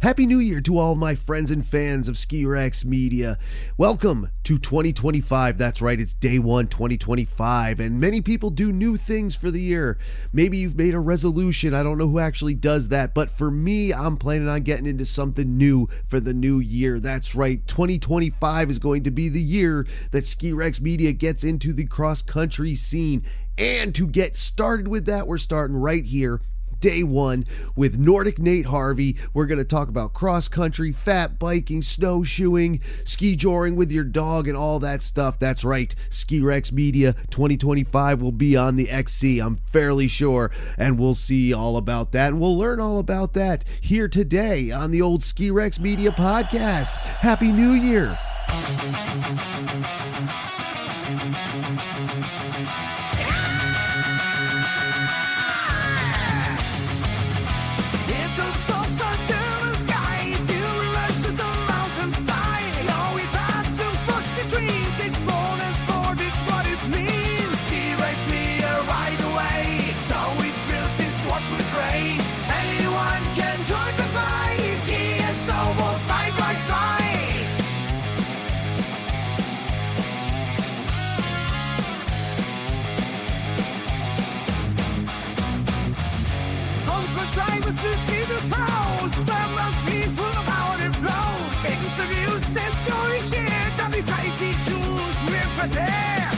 Happy New Year to all my friends and fans of Ski Rex Media. Welcome to 2025. That's right, it's day one, 2025. And many people do new things for the year. Maybe you've made a resolution. I don't know who actually does that. But for me, I'm planning on getting into something new for the new year. That's right, 2025 is going to be the year that Ski Rex Media gets into the cross-country scene. And to get started with that, we're starting right here. Day one with Nordic Nate Harvey. We're going to talk about cross country, fat biking, snowshoeing, ski joring with your dog, and all that stuff. That's right. Ski Rex Media 2025 will be on the XC, I'm fairly sure, and we'll see all about that, and we'll learn all about that here today on the old Ski Rex Media podcast. Happy New Year.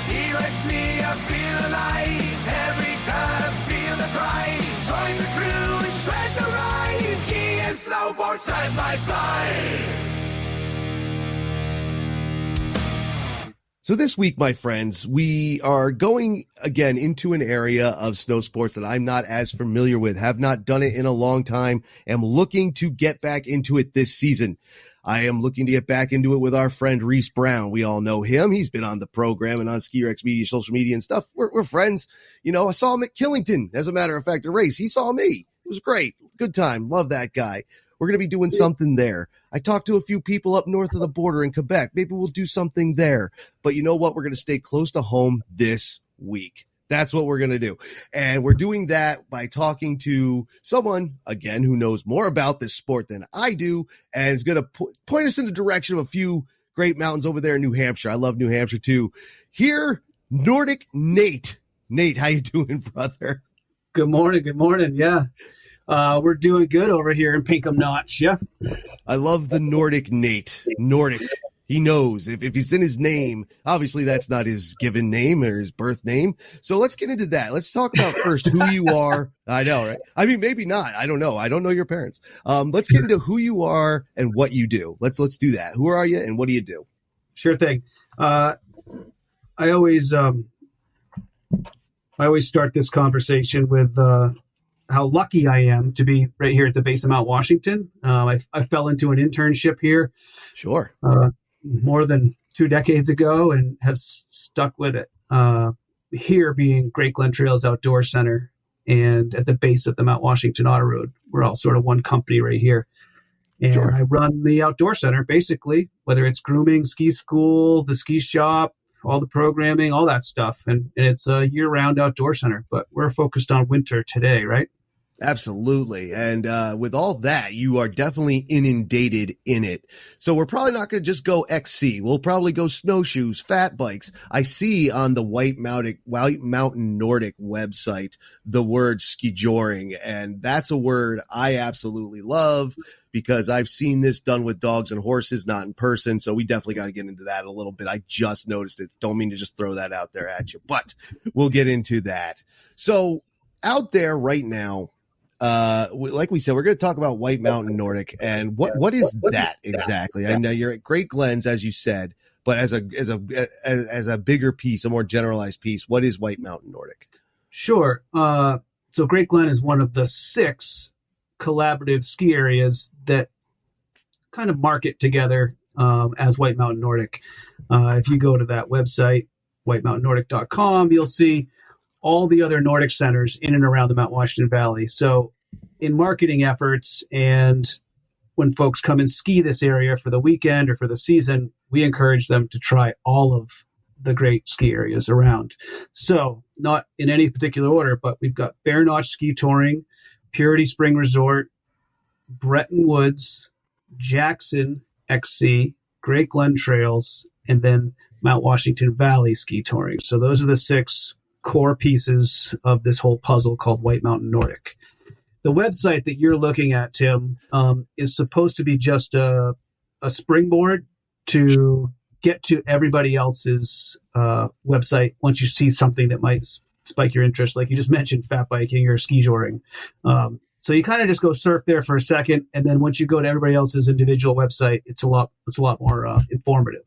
Ski Rex Media, feel alive. Every curve, feel the drive. Join the crew and shred the ride. Ski and snowboard side by side. So this week, my friends, we are going again into an area of snow sports that I'm not as familiar with, have not done it in a long time, am looking to get back into it this season. I am looking to get back into it with our friend Reese Brown. We all know him. He's been on the program and on Ski Rex Media, social media and stuff. We're friends. You know, I saw him at Killington, as a matter of fact, a race. He saw me. It was great. Good time. Love that guy. We're going to be doing something there. I talked to a few people up north of the border in Quebec. Maybe we'll do something there. But you know what? We're going to stay close to home this week. That's what we're going to do. And we're doing that by talking to someone, again, who knows more about this sport than I do and is going to point us in the direction of a few great mountains over there in New Hampshire. I love New Hampshire, too. Here, Nordic Nate. Nate, how you doing, brother? Good morning. Good morning. Yeah. We're doing good over here in Pinkham Notch. Yeah. I love the Nordic Nate. Nordic. He knows if he's in his name, obviously that's not his given name or his birth name. So let's get into that. Let's talk about first who you are. I know, right? I mean, maybe not. I don't know. I don't know your parents. Let's get into who you are and what you do. Let's do that. Who are you and what do you do? Sure thing. I always start this conversation with how lucky I am to be right here at the base of Mount Washington. I fell into an internship here. Sure. More than 2 decades ago and have stuck with it. Here being Great Glen Trails Outdoor Center and at the base of the Mount Washington Auto Road. We're all sort of one company right here. And sure. I run the outdoor center, basically, whether it's grooming, ski school, the ski shop, all the programming, all that stuff. And it's a year-round outdoor center, but we're focused on winter today, right? Absolutely. And with all that, you are definitely inundated in it. So we're probably not going to just go XC. We'll probably go snowshoes, fat bikes. I see on the White Mountain Nordic website the word ski joring, and that's a word I absolutely love because I've seen this done with dogs and horses, not in person. So we definitely got to get into that a little bit. I just noticed it. Don't mean to just throw that out there at you, but we'll get into that. So out there right now, like we said, we're going to talk about White Mountain Nordic and what is that exactly? I know you're at Great Glens, as you said, but as a bigger piece, a more generalized piece, what is White Mountain Nordic? Sure. So Great Glen is one of the 6 collaborative ski areas that kind of market together as White Mountain Nordic. If you go to that website, whitemountainnordic.com, you'll see all the other Nordic centers in and around the Mount Washington Valley. So in marketing efforts and when folks come and ski this area for the weekend or for the season, we encourage them to try all of the great ski areas around. So not in any particular order, but we've got Bear Notch Ski Touring, Purity Spring Resort, Bretton Woods, Jackson XC, Great Glen Trails, and then Mount Washington Valley ski touring. So those are the 6 core pieces of this whole puzzle called White Mountain Nordic. The website that you're looking at, Tim, is supposed to be just a springboard to get to everybody else's website once you see something that might spike your interest, like you just mentioned, fat biking or ski touring. So you kind of just go surf there for a second, and then once you go to everybody else's individual website, it's a lot more informative.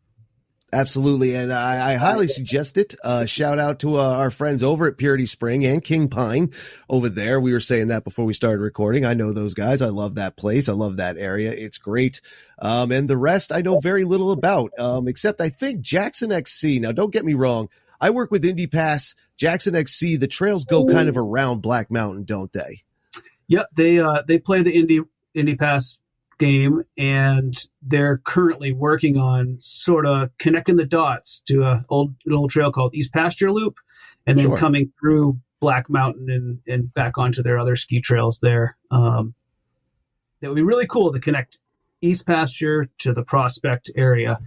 Absolutely, and I highly suggest it. Shout out to our friends over at Purity Spring and King Pine over there. We were saying that before we started recording. I know those guys. I love that place. I love that area. It's great. And the rest I know very little about, except I think Jackson XC. Now, don't get me wrong. I work with Indy Pass. Jackson XC, the trails go kind of around Black Mountain, don't they? Yep, they play the Indy Pass game, and they're currently working on sort of connecting the dots to an old trail called East Pasture Loop, and then coming through Black Mountain and back onto their other ski trails there. That would be really cool to connect East Pasture to the Prospect area.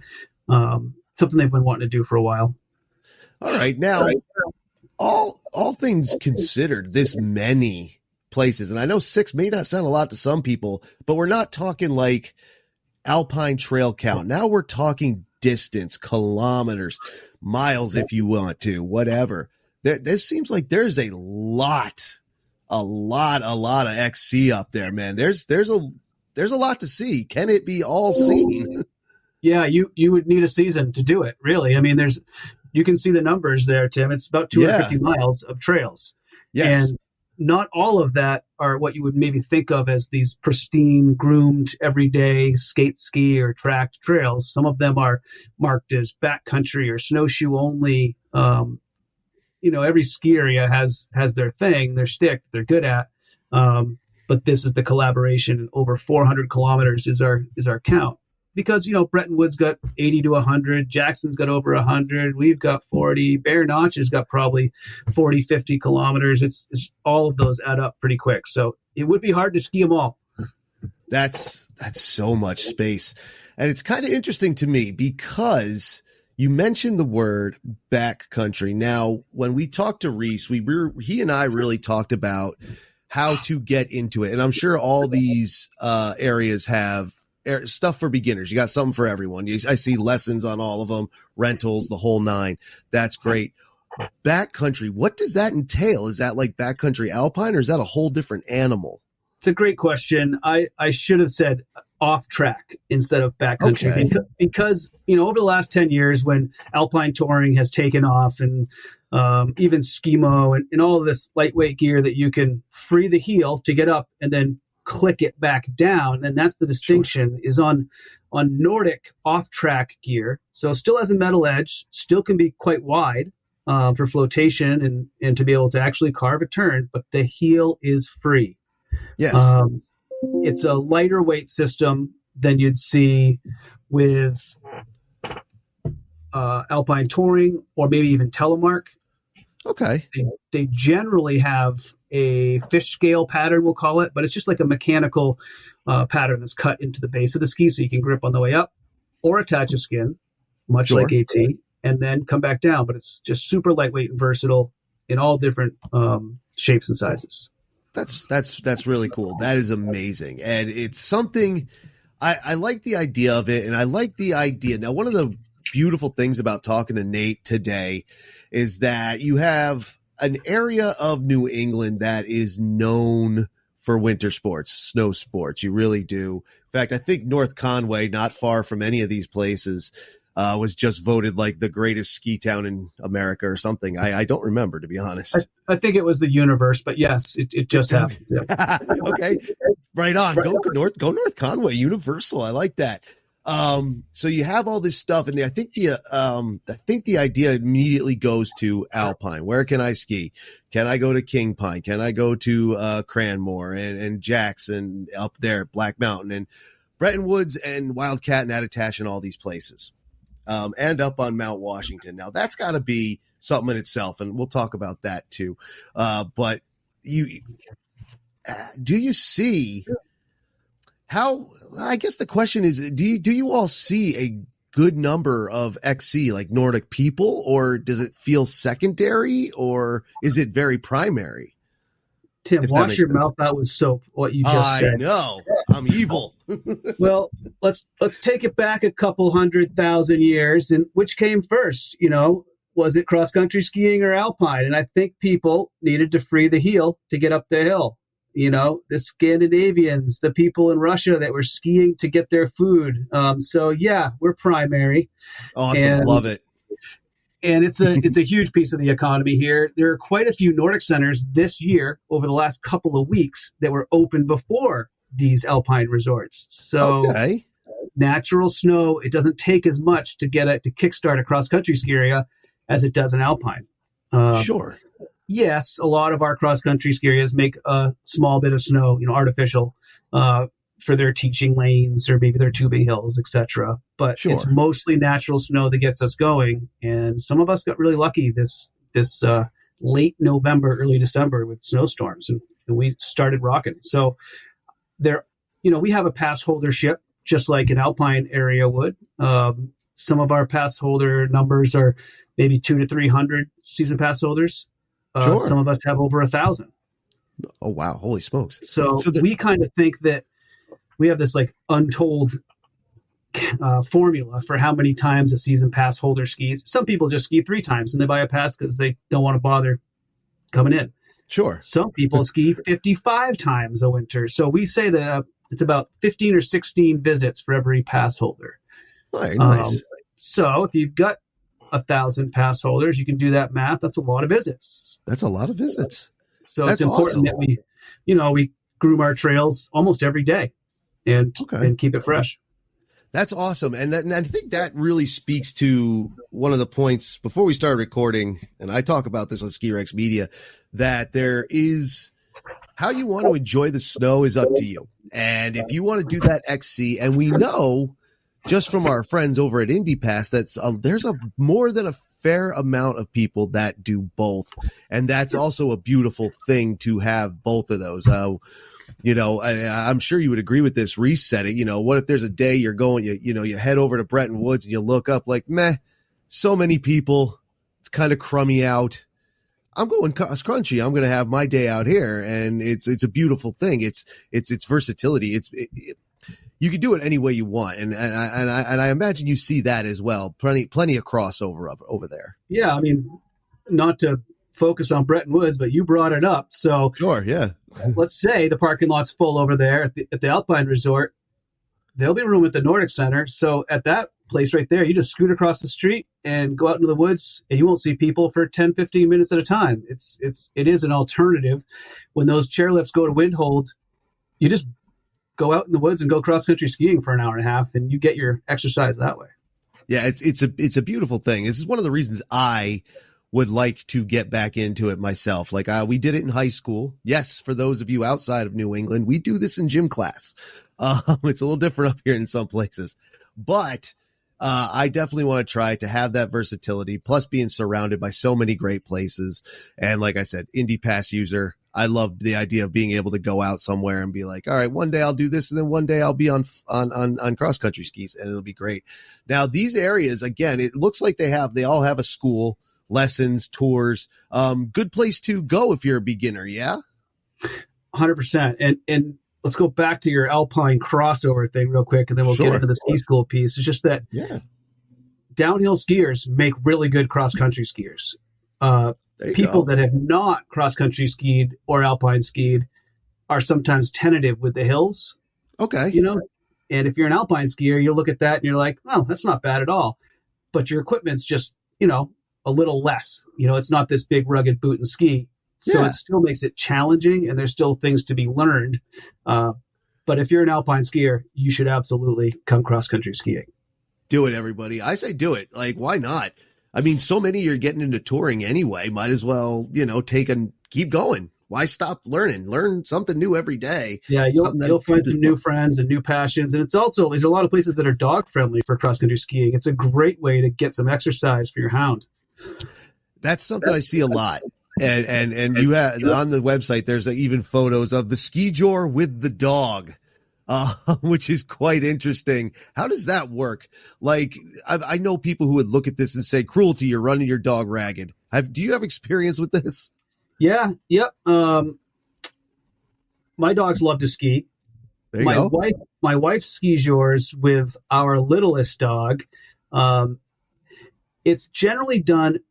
Something they've been wanting to do for a while. All right, now all things considered, this many places, and I know 6 may not sound a lot to some people, but we're not talking like alpine trail count. Now we're talking distance, kilometers, miles, if you want to, whatever. This seems like there's a lot of XC up there, man. There's a lot to see. Can it be all seen? Yeah, you would need a season to do it, really. I mean, you can see the numbers there, Tim. It's about 250 miles of trails. Yes. And not all of that are what you would maybe think of as these pristine, groomed, everyday ski or tracked trails. Some of them are marked as backcountry or snowshoe only. Every ski area has their thing, their stick they're good at. But this is the collaboration. Over 400 kilometers is our count. Because, Bretton Woods got 80 to 100. Jackson's got over 100. We've got 40. Bear Notch has got probably 40, 50 kilometers. It's all of those add up pretty quick. So it would be hard to ski them all. That's so much space. And it's kind of interesting to me because you mentioned the word backcountry. Now, when we talked to Reese, he and I really talked about how to get into it. And I'm sure all these areas have stuff for beginners. You got something for everyone. I see lessons on all of them, rentals, the whole 9. That's great. Backcountry, what does that entail? Is that like backcountry alpine, or is that a whole different animal? It's a great question. I should have said off track instead of backcountry, because over the last 10 years, when alpine touring has taken off, and even skimo and all of this lightweight gear that you can free the heel to get up and then click it back down, and that's the distinction, is on Nordic off-track gear. So still has a metal edge, still can be quite wide for flotation and to be able to actually carve a turn, but the heel is free. Yes. It's a lighter weight system than you'd see with alpine touring or maybe even telemark. Okay. They generally have a fish scale pattern, we'll call it, but it's just like a mechanical pattern that's cut into the base of the ski so you can grip on the way up, or attach a skin, much like AT, and then come back down. But it's just super lightweight and versatile in all different shapes and sizes. That's really cool. That is amazing. And it's something I like the idea of it. And I like the idea. Now, one of the beautiful things about talking to Nate today is that you have an area of New England that is known for winter sports, snow sports. You really do. In fact, I think North Conway, not far from any of these places, was just voted like the greatest ski town in America or something. I don't remember, to be honest. I think it was the universe, but yes, it just happened. Yeah. Okay, right on. Go North Conway, Universal. I like that. So you have all this stuff, and I think the idea immediately goes to alpine. Where can I ski? Can I go to King Pine? Can I go to Cranmore and Jackson up there, Black Mountain and Bretton Woods and Wildcat and Attitash and all these places, and up on Mount Washington. Now that's got to be something in itself, and we'll talk about that too. But do you see? I guess the question is, do you all see a good number of XC, like Nordic people, or does it feel secondary, or is it very primary? Tim, wash your mouth out with soap, what you just said. I know. I'm evil. Well, let's take it back a couple 100,000 years, and which came first? Was it cross-country skiing or alpine? And I think people needed to free the heel to get up the hill. The Scandinavians, the people in Russia that were skiing to get their food. So yeah, we're primary. Awesome. Love it. And it's a huge piece of the economy here. There are quite a few Nordic centers this year over the last couple of weeks that were open before these alpine resorts. So natural snow, it doesn't take as much to kickstart a cross-country ski area as it does an alpine. Sure. Yes, a lot of our cross-country ski areas make a small bit of snow, artificial, for their teaching lanes or maybe their tubing hills, etc. But It's mostly natural snow that gets us going. And some of us got really lucky this late November, early December with snowstorms, and we started rocking. So we have a pass holdership just like an alpine area would. Some of our pass holder numbers are maybe 200 to 300 season pass holders. Some of us have over 1,000. Oh, wow. Holy smokes. So we kind of think that we have this like untold formula for how many times a season pass holder skis. Some people just ski 3 times and they buy a pass because they don't want to bother coming in. Sure. Some people ski 55 times a winter. So we say that it's about 15 or 16 visits for every pass holder. Very nice. So if you've got 1,000 pass holders, you can do that math. That's a lot of visits. That's a lot of visits. So it's important that we groom our trails almost every day and keep it fresh. That's awesome. And I think that really speaks to one of the points before we started recording, and I talk about this on Ski Rex Media, that there is how you want to enjoy the snow is up to you. And if you want to do that XC, and we know just from our friends over at Indy Pass, there's more than a fair amount of people that do both. And that's also a beautiful thing to have both of those. I'm sure you would agree with this resetting. What if there's a day you're going, you head over to Bretton Woods and you look up like, meh, so many people, it's kind of crummy out. I'm going cross-country. I'm going to have my day out here. And it's a beautiful thing. It's versatility. You can do it any way you want. And I imagine you see that as well. Plenty of crossover over there. Yeah. I mean, not to focus on Bretton Woods, but you brought it up. So sure. Yeah. Let's say the parking lot's full over there at the Alpine Resort. There'll be room at the Nordic Center. So at that place right there, you just scoot across the street and go out into the woods, and you won't see people for 10, 15 minutes at a time. It is an alternative. When those chairlifts go to windhold, you just go out in the woods and go cross-country skiing for an hour and a half, and you get your exercise that way. Yeah, it's a beautiful thing. This is one of the reasons I would like to get back into it myself. Like we did it in high school. Yes, for those of you outside of New England, we do this in gym class. It's a little different up here in some places, but I definitely want to try to have that versatility, plus being surrounded by so many great places. And like I said, Indy Pass user, I love the idea of being able to go out somewhere and be like, all right, one day I'll do this, and then one day I'll be on cross country skis, and it'll be great. Now these areas, again, it looks like they all have a school, lessons, tours, good place to go if you're a beginner. Yeah. 100%. And let's go back to your Alpine crossover thing real quick, and then we'll get into the ski school piece. It's just that downhill skiers make really good cross-country skiers. People that have not cross-country skied or alpine skied are sometimes tentative with the hills. Okay. And if you're an alpine skier, you'll look at that and you're like, oh, that's not bad at all. But your equipment's just, a little less. It's not this big rugged boot and ski. So it still makes it challenging, and there's still things to be learned. But if you're an alpine skier, you should absolutely come cross-country skiing. Do it, everybody. I say do it. Like, why not? I mean, so many are getting into touring anyway. Might as well, keep going. Why stop learning? Learn something new every day. Yeah, you'll find some new friends and new passions. And it's also, there's a lot of places that are dog friendly for cross-country skiing. It's a great way to get some exercise for your hound. That's something I see a lot. And you have on the website, there's even photos of the ski jor with the dog. which is quite interesting. How does that work? Like, I know people who would look at this and say, cruelty, you're running your dog ragged. Do you have experience with this? Yeah. Yep. My dogs love to ski. There you go. My wife skis yours with our littlest dog. It's generally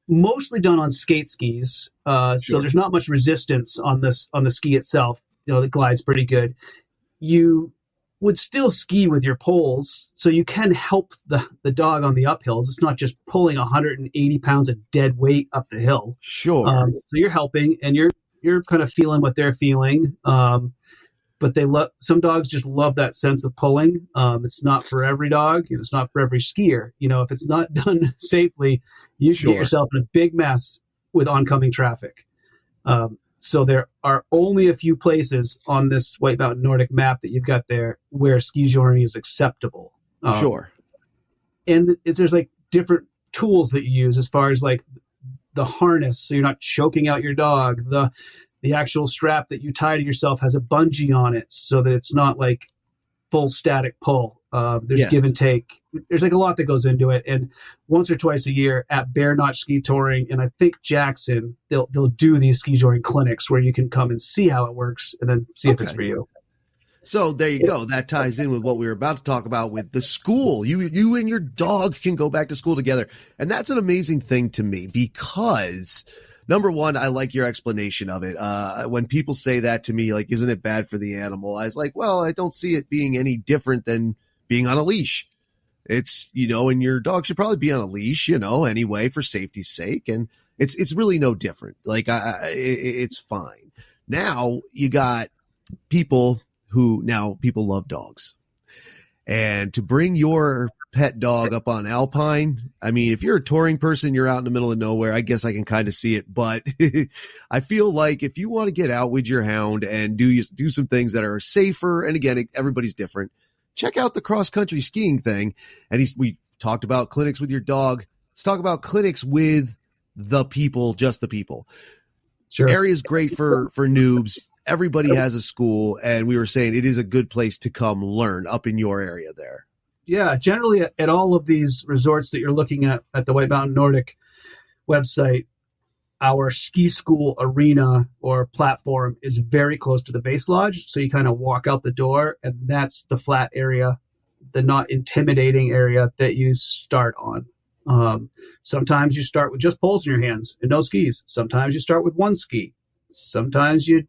mostly done on skate skis. So there's not much resistance on the ski itself. The glide's pretty good. You would still ski with your poles, so you can help the dog on the uphills. It's not just pulling 180 pounds of dead weight up the hill. Sure. So you're helping, and you're kind of feeling what they're feeling. But some dogs just love that sense of pulling. It's not for every dog, and it's not for every skier. If it's not done safely, you can get yourself in a big mess with oncoming traffic. So there are only a few places on this White Mountain Nordic map that you've got there where ski joring is acceptable. Sure. And there's like different tools that you use as far as like the harness, so you're not choking out your dog. The actual strap that you tie to yourself has a bungee on it so that it's not like full static pull. There's give and take. There's like a lot that goes into it. And once or twice a year at Bear Notch Ski Touring, and I think Jackson, they'll do these ski joring clinics where you can come and see how it works and then see if it's for you. So there you go. That ties in with what we were about to talk about with the school. You and your dog can go back to school together. And that's an amazing thing to me because number one, I like your explanation of it. When people say that to me, like, isn't it bad for the animal? I was like, well, I don't see it being any different than being on a leash. It's, and your dog should probably be on a leash, anyway, for safety's sake. And it's really no different. Like, it's fine. Now you got people love dogs. And to bring your pet dog up on Alpine, I mean, if you're a touring person, you're out in the middle of nowhere, I guess I can kind of see it. But I feel like if you want to get out with your hound and do some things that are safer, and again, everybody's different, check out the cross-country skiing thing. And we talked about clinics with your dog. Let's talk about clinics with the people, just the people. Sure. Area's great for noobs. Everybody has a school, and we were saying it is a good place to come learn up in your area there. Yeah, generally at all of these resorts that you're looking at the White Mountain Nordic website, our ski school arena or platform is very close to the base lodge. So you kind of walk out the door, and that's the flat area, the not intimidating area that you start on. Sometimes you start with just poles in your hands and no skis. Sometimes you start with one ski. Sometimes you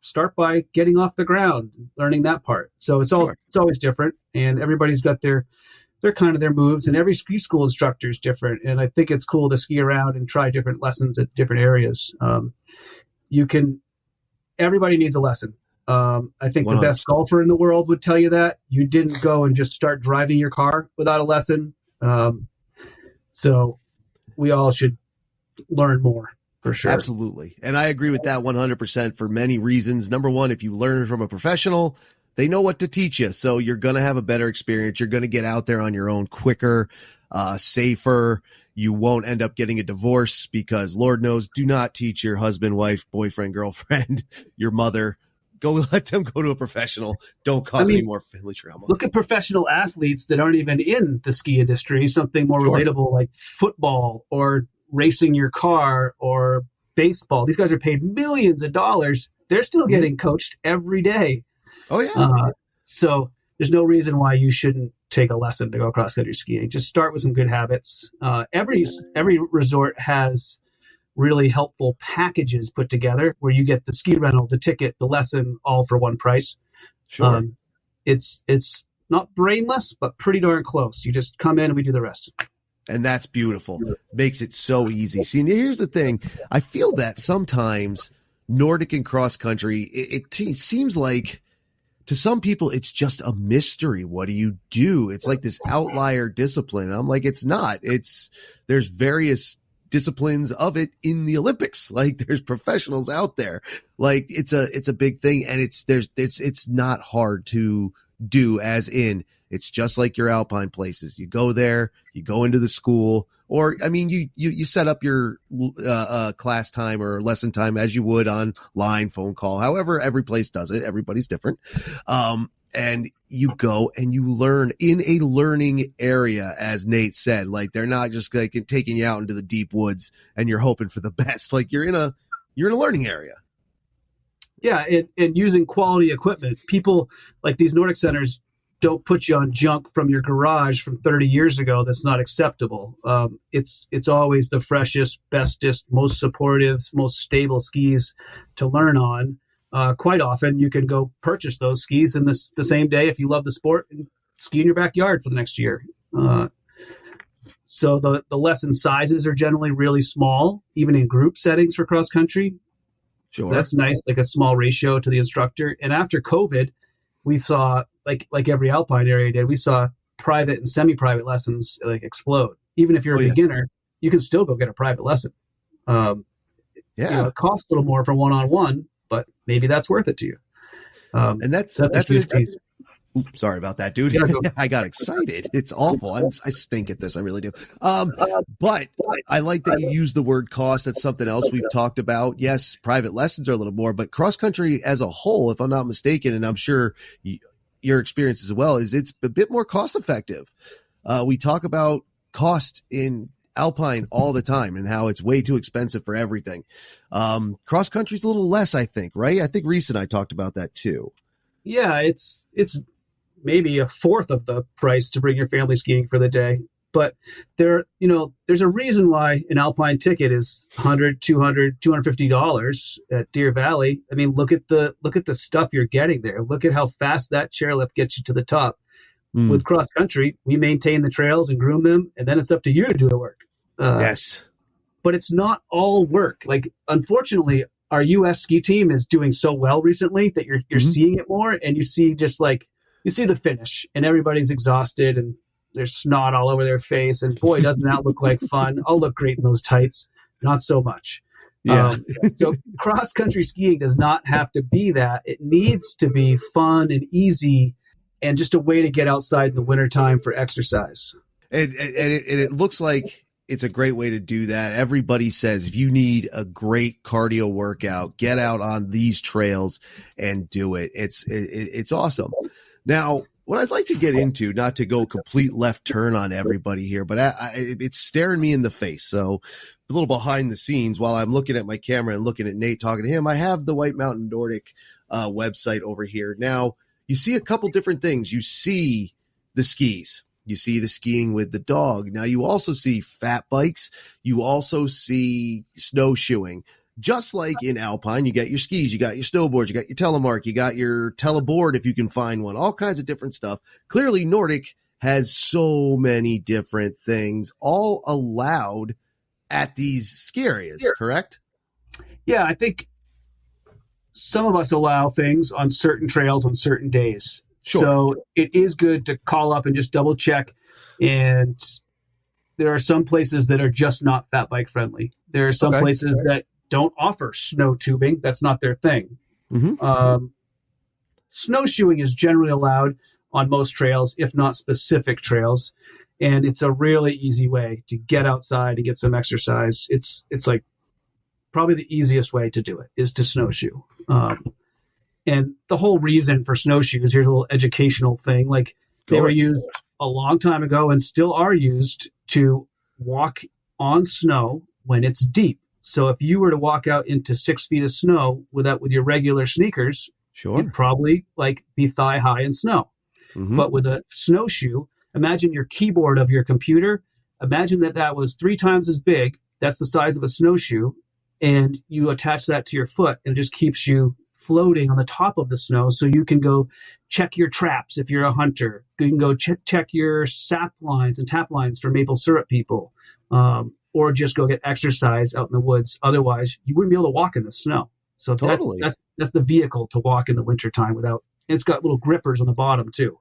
start by getting off the ground, learning that part. So it's always different, and everybody's got their kind of their moves, and every ski school instructor is different. And I think it's cool to ski around and try different lessons at different areas. Everybody needs a lesson. I think 100%. The best golfer in the world would tell you that. You didn't go and just start driving your car without a lesson. So we all should learn more. For sure. Absolutely. And I agree with that 100% for many reasons. Number one, if you learn from a professional, they know what to teach you. So you're going to have a better experience. You're going to get out there on your own quicker, safer. You won't end up getting a divorce because Lord knows, do not teach your husband, wife, boyfriend, girlfriend, your mother. Go let them go to a professional. Don't cause any more family trauma. Look at professional athletes that aren't even in the ski industry, something more relatable like football or racing your car or baseball. These guys are paid millions of dollars. They're still getting coached every day. Oh yeah. So there's no reason why you shouldn't take a lesson to go cross country skiing. Just start with some good habits. Every resort has really helpful packages put together where you get the ski rental, the ticket, the lesson, all for one price. Sure. It's not brainless, but pretty darn close. You just come in and we do the rest. And that's beautiful. Makes it so easy. See, here's the thing. I feel that sometimes Nordic and cross country, it seems like to some people, it's just a mystery. What do you do? It's like this outlier discipline. I'm like, it's not. There's various disciplines of it in the Olympics. Like there's professionals out there. Like it's a big thing. And it's not hard to do, as in, it's just like your Alpine places. You go there, you go into the school, or, I mean, you set up your class time or lesson time as you would online, phone call, however every place does it. Everybody's different. and you go and you learn in a learning area, as Nate said. Like, they're not just like taking you out into the deep woods and you're hoping for the best. Like, you're in a learning area. Yeah, and using quality equipment. People like these Nordic centers don't put you on junk from your garage from 30 years ago that's not acceptable. It's always the freshest, bestest, most supportive, most stable skis to learn on. Quite often you can go purchase those skis in the same day if you love the sport and ski in your backyard for the next year. So the lesson sizes are generally really small, even in group settings for cross country. Sure. So that's nice, like a small ratio to the instructor. And after COVID, we saw, like every alpine area did, we saw private and semi-private lessons like explode. Even if you're a beginner, you can still go get a private lesson. It costs a little more for one-on-one, but maybe that's worth it to you. And that's a huge piece. Oops, sorry about that, dude. I got excited. It's awful. I stink at this. I really do. But I like that you use the word cost. That's something else we've talked about. Yes, private lessons are a little more, but cross country as a whole, if I'm not mistaken, and I'm sure your experience as well, is it's a bit more cost effective. We talk about cost in alpine all the time and how it's way too expensive for everything. Cross country's a little less, I think, right? I think Reese and I talked about that too. Yeah, it's maybe a fourth of the price to bring your family skiing for the day. But there's a reason why an alpine ticket is $100, $200, $250 at Deer Valley. I mean, look at the stuff you're getting there. Look at how fast that chairlift gets you to the top. With cross country, we maintain the trails and groom them, and then it's up to you to do the work. Yes. But it's not all work. Like, unfortunately, our U.S. ski team is doing so well recently that you're seeing it more, and you see the finish, and everybody's exhausted, and there's snot all over their face, and boy, doesn't that look like fun. I'll look great in those tights. Not so much. Yeah. So cross-country skiing does not have to be that. It needs to be fun and easy and just a way to get outside in the wintertime for exercise. And it looks like it's a great way to do that. Everybody says if you need a great cardio workout, get out on these trails and do it. It's awesome. Now, what I'd like to get into, not to go complete left turn on everybody here, but it's staring me in the face. So a little behind the scenes, while I'm looking at my camera and looking at Nate talking to him, I have the White Mountain Nordic website over here. Now, you see a couple different things. You see the skis. You see the skiing with the dog. Now, you also see fat bikes. You also see snowshoeing. Just like in Alpine, you got your skis, you got your snowboards, you got your telemark, you got your teleboard if you can find one, all kinds of different stuff. Clearly, Nordic has so many different things all allowed at these ski areas, correct? Yeah, I think some of us allow things on certain trails on certain days. Sure. So it is good to call up and just double check. And there are some places that are just not fat bike friendly. There are some places that don't offer snow tubing. That's not their thing. Snowshoeing is generally allowed on most trails, if not specific trails. And it's a really easy way to get outside and get some exercise. It's like probably the easiest way to do it is to snowshoe. And the whole reason for snowshoes, here's a little educational thing. Like they were used a long time ago and still are used to walk on snow when it's deep. So if you were to walk out into 6 feet of snow with your regular sneakers, you'd probably be thigh high in snow. But with a snowshoe, imagine your keyboard of your computer. Imagine that was 3 times as big. That's the size of a snowshoe. And you attach that to your foot and it just keeps you floating on the top of the snow. So you can go check your traps if you're a hunter. You can go check your sap lines and tap lines for maple syrup people. Or just go get exercise out in the woods. Otherwise, you wouldn't be able to walk in the snow. So that's the vehicle to walk in the wintertime without. And it's got little grippers on the bottom too.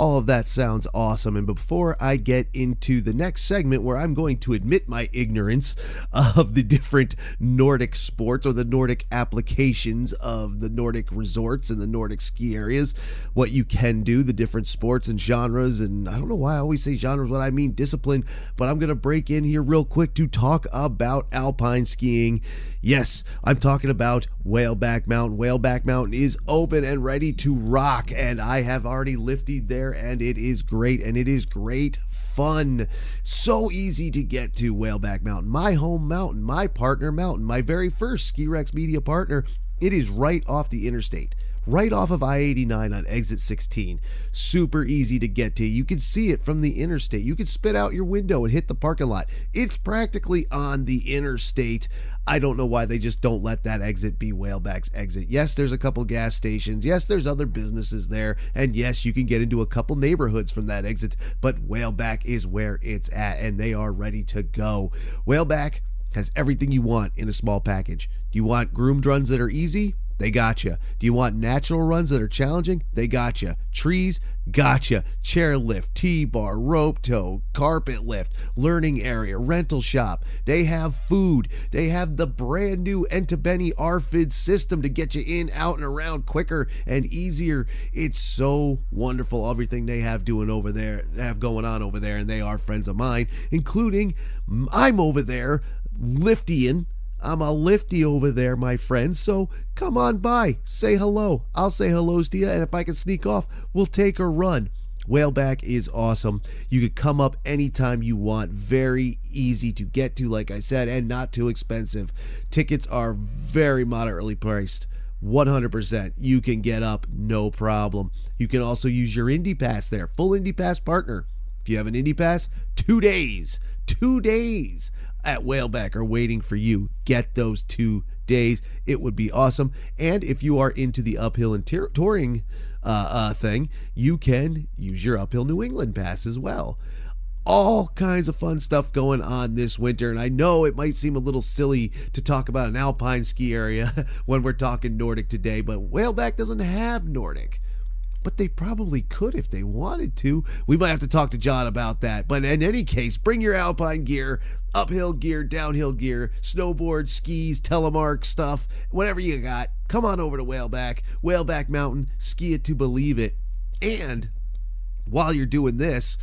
All of that sounds awesome. And before I get into the next segment where I'm going to admit my ignorance of the different Nordic sports or the Nordic applications of the Nordic resorts and the Nordic ski areas, what you can do, the different sports and genres, and I don't know why I always say genres when I mean discipline, but I'm going to break in here real quick to talk about alpine skiing. Yes, I'm talking about Whaleback Mountain. Whaleback Mountain is open and ready to rock, and I have already lifted there, and it is great, and it is great fun. So easy to get to Whaleback Mountain, my home mountain, my partner mountain, my very first Ski Rex Media partner. It is right off the interstate, right off of I-89 on exit 16. Super easy to get to. You can see it from the interstate. You can spit out your window and hit the parking lot. It's practically on the interstate. I don't know why they just don't let that exit be Whaleback's exit. Yes, there's a couple gas stations. Yes, there's other businesses there. And yes, you can get into a couple neighborhoods from that exit. But Whaleback is where it's at, and they are ready to go. Whaleback has everything you want in a small package. Do you want groomed runs that are easy? They got you. Do you want natural runs that are challenging? They got you. Trees? Gotcha. Chairlift, T-bar, rope tow, carpet lift, learning area, rental shop. They have food. They have the brand new Entebeni RFID system to get you in, out, and around quicker and easier. It's so wonderful, everything they have going on over there, and they are friends of mine, including I'm over there liftying. I'm a lifty over there, my friend, so come on by, say hello. I'll say hellos to you, and if I can sneak off, we'll take a run. Whaleback is awesome. You could come up anytime you want. Very easy to get to, like I said, and not too expensive. Tickets are very moderately priced. 100%. You can get up, no problem. You can also use your Indy Pass there. Full Indy Pass partner. If you have an Indy Pass, 2 days. 2 days at Whaleback are waiting for you. Get those 2 days. It would be awesome. And if you are into the uphill and touring thing, you can use your Uphill New England pass as well. All kinds of fun stuff going on this winter, and I know it might seem a little silly to talk about an alpine ski area when we're talking Nordic today, but Whaleback doesn't have Nordic. But they probably could if they wanted to. We might have to talk to John about that. But in any case, bring your alpine gear, uphill gear, downhill gear, snowboard, skis, telemark stuff, whatever you got. Come on over to Whaleback Mountain, ski it to believe it. And while you're doing this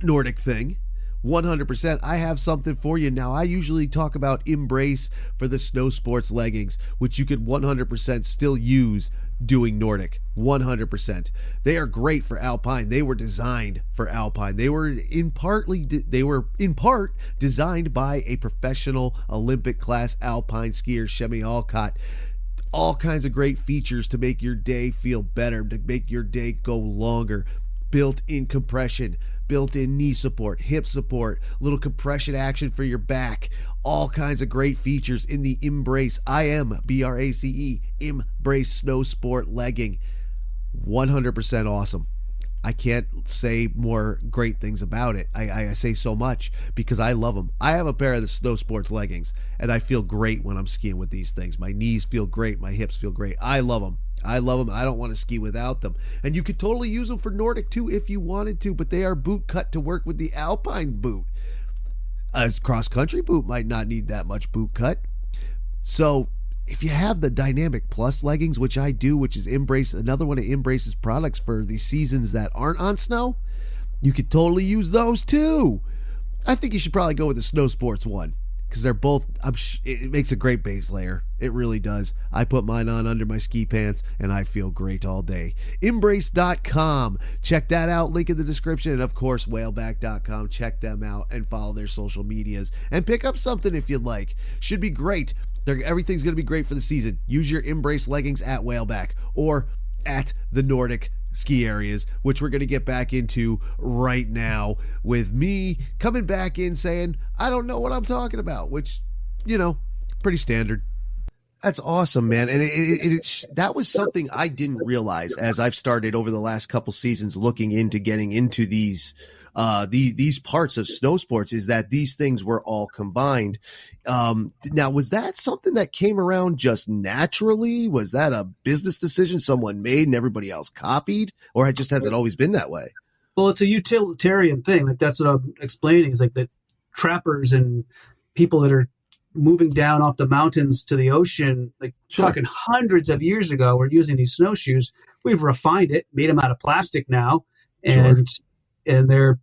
Nordic thing, 100%, I have something for you. Now, I usually talk about Embrace for the snow sports leggings, which you could 100% still use doing Nordic. 100%. They are great for alpine. They were designed for alpine. They were in part designed by a professional Olympic class alpine skier, Shemi Alcott. All kinds of great features to make your day feel better, to make your day go longer. Built-in compression, built-in knee support, hip support, little compression action for your back, all kinds of great features in the Embrace, IMBRACE, Embrace Snow Sport legging. 100% awesome. I can't say more great things about it. I say so much because I love them. I have a pair of the snow sports leggings, and I feel great when I'm skiing with these things. My knees feel great. My hips feel great. I love them. I love them. I don't want to ski without them. And you could totally use them for Nordic too if you wanted to, but they are boot cut to work with the alpine boot. A cross-country boot might not need that much boot cut. So if you have the Dynamic Plus leggings, which I do, which is Embrace, another one of Embrace's products for the seasons that aren't on snow, you could totally use those too. I think you should probably go with the snow sports one because they're both, it makes a great base layer. It really does. I put mine on under my ski pants and I feel great all day. Embrace.com. Check that out. Link in the description. And of course, whaleback.com. Check them out and follow their social medias and pick up something if you'd like. Should be great. Everything's going to be great for the season. Use your Embrace leggings at Whaleback or at the Nordic ski areas, which we're going to get back into right now with me coming back in saying, I don't know what I'm talking about, which, pretty standard. That's awesome, man. And that was something I didn't realize as I've started over the last couple seasons looking into getting into these these parts of snow sports is that these things were all combined. Now, was that something that came around just naturally? Was that a business decision someone made and everybody else copied, or has it always been that way? Well, it's a utilitarian thing. Like that's what I'm explaining is like that trappers and people that are moving down off the mountains to the ocean, like talking hundreds of years ago, were using these snowshoes. We've refined it, made them out of plastic now, and they're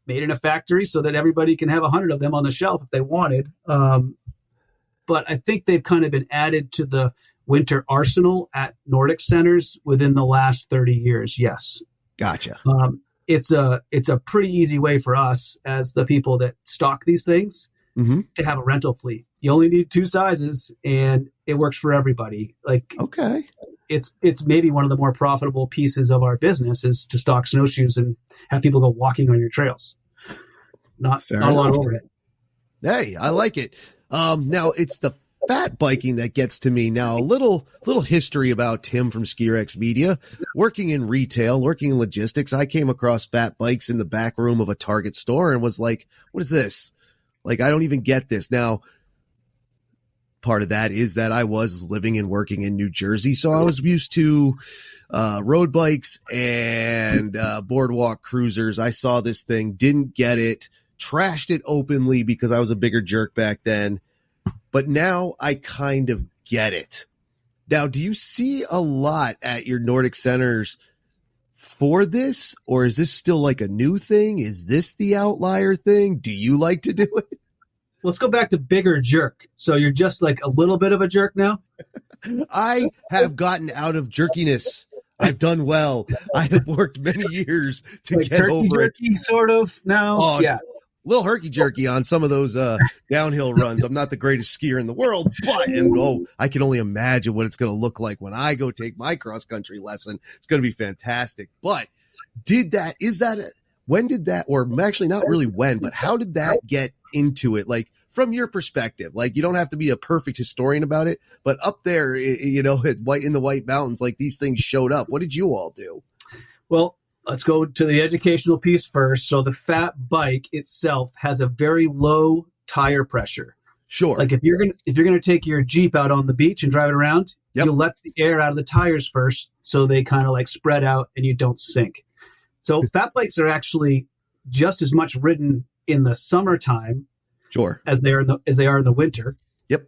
made in a factory so that everybody can have 100 of them on the shelf if they wanted. But I think they've kind of been added to the winter arsenal at Nordic centers within the last 30 years. Yes. Gotcha. It's a pretty easy way for us as the people that stock these things to have a rental fleet. You only need 2 sizes and it works for everybody. Like, okay. It's maybe one of the more profitable pieces of our business is to stock snowshoes and have people go walking on your trails. Not a lot of overhead. Hey, I like it. Now it's the fat biking that gets to me. Now, a little history about Tim from SkiRex Media. Working in retail, working in logistics, I came across fat bikes in the back room of a Target store and was like, what is this? Like, I don't even get this. Now, part of that is that I was living and working in New Jersey, so I was used to road bikes and boardwalk cruisers. I saw this thing, didn't get it, trashed it openly because I was a bigger jerk back then. But now I kind of get it. Now, do you see a lot at your Nordic centers for this, or is this still like a new thing? Is this the outlier thing? Do you like to do it? Let's go back to bigger jerk. So you're just like a little bit of a jerk now? I have gotten out of jerkiness. I've done well. I have worked many years to like get over jerky, it. Sort of now. Oh, yeah. Little herky jerky on some of those downhill runs. I'm not the greatest skier in the world, but I can only imagine what it's going to look like when I go take my cross country lesson. It's going to be fantastic. But when did that, or actually not really when, but how did that get into it? Like from your perspective, like you don't have to be a perfect historian about it, but up there, in the White Mountains, like these things showed up. What did you all do? Well, let's go to the educational piece first. So the fat bike itself has a very low tire pressure. Sure. Like if you're gonna take your Jeep out on the beach and drive it around, you'll let the air out of the tires first, so they kind of like spread out and you don't sink. So fat bikes are actually just as much ridden in the summertime, sure, as they are in the winter. Yep.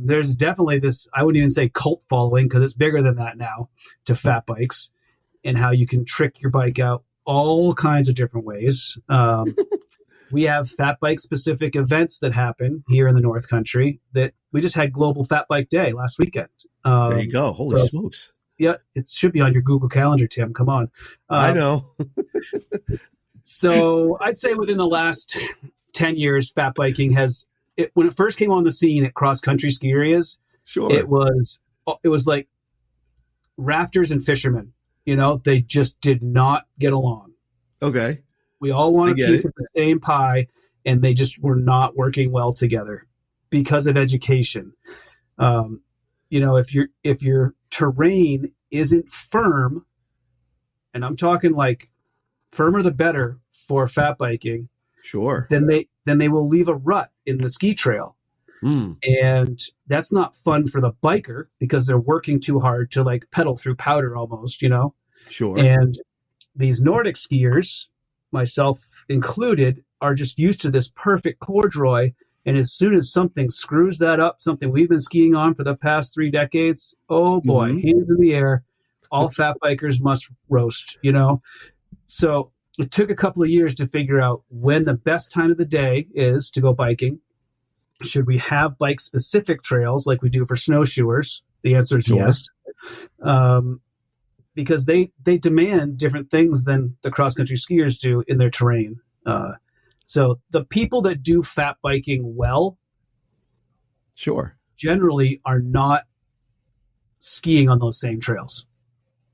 There's definitely this, I wouldn't even say cult following because it's bigger than that now, to fat bikes and how you can trick your bike out all kinds of different ways. We have fat bike specific events that happen here in the North Country. That we just had Global Fat Bike Day last weekend. There you go. Holy smokes. Yeah, it should be on your Google Calendar, Tim. Come on. I know. So I'd say within the last 10 years, fat biking when it first came on the scene at cross country ski areas, sure, it was like rafters and fishermen. They just did not get along. Okay. We all want a piece of the same pie, and they just were not working well together because of education. If your terrain isn't firm, and I'm talking like firmer the better for fat biking, sure, then they will leave a rut in the ski trail. And that's not fun for the biker because they're working too hard to like pedal through powder almost, Sure. And these Nordic skiers, myself included, are just used to this perfect corduroy. And as soon as something screws that up, something we've been skiing on for the past 3 decades, oh boy, hands in the air, all fat bikers must roast, So it took a couple of years to figure out when the best time of the day is to go biking. Should we have bike-specific trails like we do for snowshoers? The answer is yes. Because they demand different things than the cross-country skiers do in their terrain. So the people that do fat biking well, sure, generally are not skiing on those same trails.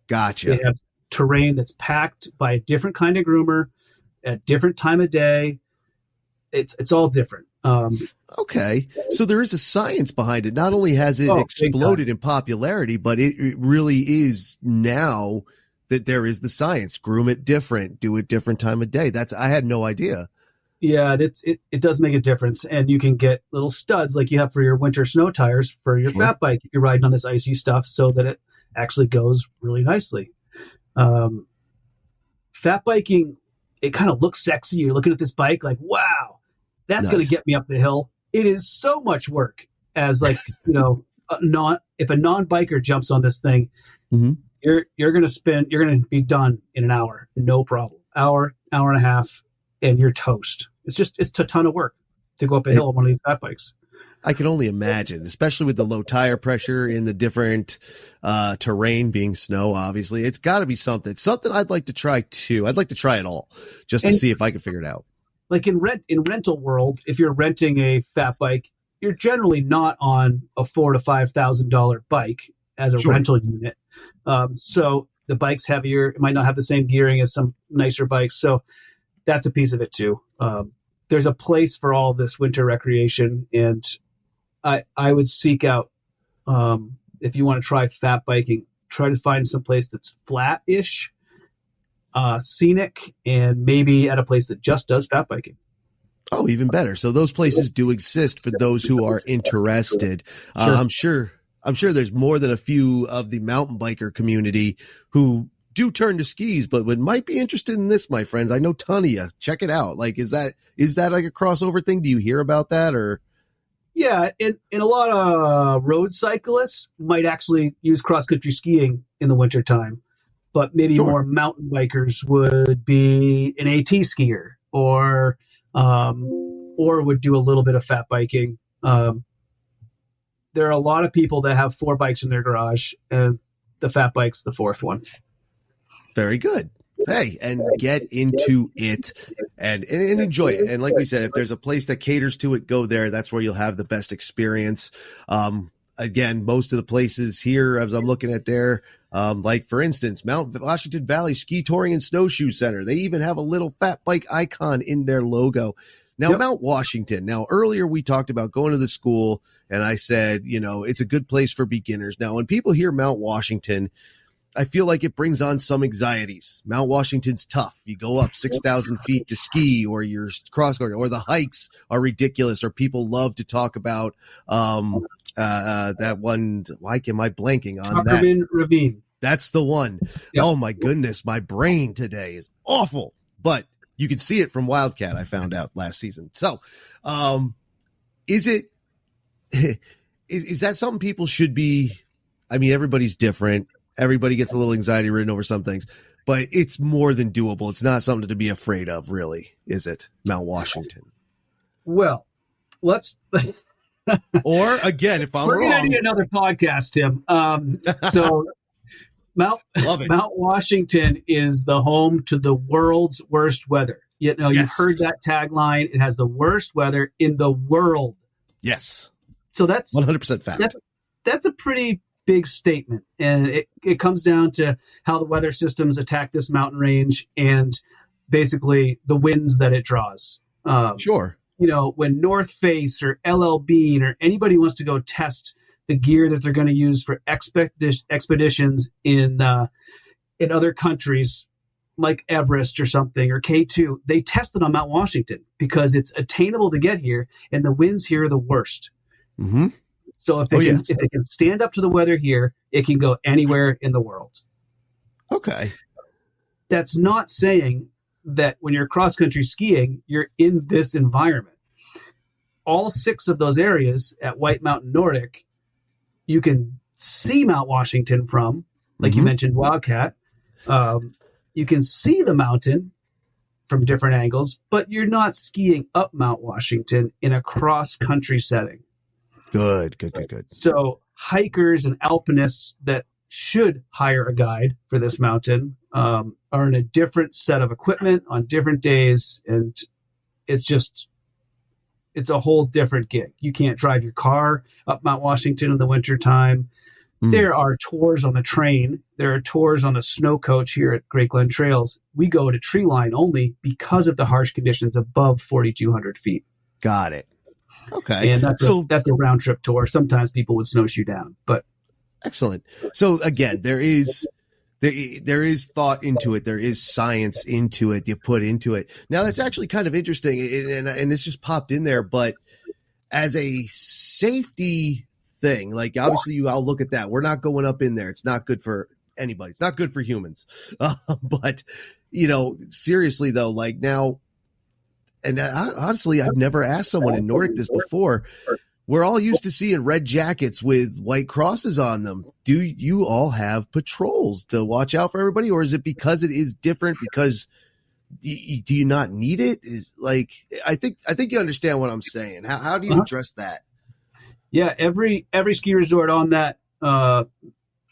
Gotcha. They have terrain that's packed by a different kind of groomer at different time of day. It's all different. Okay. So there is a science behind it. Not only has it exploded in popularity, but it really is now that there is the science. Groom it different, do it different time of day. I had no idea. Yeah, it does make a difference. And you can get little studs like you have for your winter snow tires for your fat bike if you're riding on this icy stuff so that it actually goes really nicely. Fat biking, it kind of looks sexy. You're looking at this bike like, wow, that's going to get me up the hill. It is so much work as like, if a non-biker jumps on this thing, you're going to be done in an hour. No problem. Hour and a half. And you're toast. It's a ton of work to go up a hill on one of these fat bikes. I can only imagine, especially with the low tire pressure in the different terrain being snow, obviously. It's got to be something I'd like to try too. I'd like to try it all just to see if I can figure it out. Like in rental world, if you're renting a fat bike, you're generally not on a $4,000 to $5,000 bike as a rental unit. So the bike's heavier. It might not have the same gearing as some nicer bikes. So that's a piece of it too. There's a place for all this winter recreation, and I would seek out, if you want to try fat biking, try to find some place that's flat-ish, scenic, and maybe at a place that just does fat biking. Oh, even better. So those places do exist for those who are interested. Sure. I'm sure there's more than a few of the mountain biker community who do turn to skis, but might be interested in this, my friends. I know ton of you. Check it out. Like, is that like a crossover thing? Do you hear about that? Or yeah, and a lot of road cyclists might actually use cross-country skiing in the wintertime, but maybe more mountain bikers would be an AT skier or would do a little bit of fat biking. There are a lot of people that have 4 bikes in their garage, and the fat bike's the 4th one. Very good. Hey, and get into it and enjoy it. And like we said, if there's a place that caters to it, go there. That's where you'll have the best experience. Again, most of the places here, as I'm looking at there, like for instance, Mount Washington Valley Ski Touring and Snowshoe Center. They even have a little fat bike icon in their logo. Now, Mount Washington. Now, earlier we talked about going to the school, and I said, it's a good place for beginners. Now, when people hear Mount Washington, I feel like it brings on some anxieties. Mount Washington's tough. You go up 6,000 feet to ski, or you're cross-country, or the hikes are ridiculous, or people love to talk about that one. Why am I blanking on that? Ravine. That's the one. Yep. Oh my goodness, my brain today is awful. But you can see it from Wildcat, I found out last season. So, is that something people should be? I mean, everybody's different. Everybody gets a little anxiety ridden over some things, but it's more than doable. It's not something to be afraid of, really, is it? Mount Washington. Well, let's. Or again, if I'm wrong, we're going to need another podcast, Tim. So, Mount Washington is the home to the world's worst weather. You've heard that tagline. It has the worst weather in the world. Yes. So that's 100% fact. That's a pretty big statement, and it comes down to how the weather systems attack this mountain range and basically the winds that it draws. Sure. When North Face or LL Bean or anybody wants to go test the gear that they're going to use for expeditions in other countries like Everest or something, or K2, they test it on Mount Washington because it's attainable to get here, and the winds here are the worst. Mm-hmm. So if it can stand up to the weather here, it can go anywhere in the world. Okay. That's not saying that when you're cross-country skiing, you're in this environment. All 6 of those areas at White Mountain Nordic, you can see Mount Washington from, like you mentioned, Wildcat. You can see the mountain from different angles, but you're not skiing up Mount Washington in a cross-country setting. Good. So hikers and alpinists that should hire a guide for this mountain are in a different set of equipment on different days, and it's a whole different gig. You can't drive your car up Mount Washington in the wintertime. There are tours on the train. There are tours on the snow coach here at Great Glen Trails. We go to tree line only because of the harsh conditions above 4,200 feet. Got it. Okay. And that's a round trip tour. Sometimes people would snowshoe down, but. Excellent. So again, there is There is thought into it. There is science into it. You put into it. Now that's actually kind of interesting, and this just popped in there. But as a safety thing, like obviously I'll look at that. We're not going up in there. It's not good for anybody. It's not good for humans. But seriously though, like now, and honestly, I've never asked someone in Nordic this before. We're all used to seeing red jackets with white crosses on them. Do you all have patrols to watch out for everybody? Or is it because it is different? Because do you not need it? Is like, I think you understand what I'm saying. How do you address that? Yeah. Every ski resort on that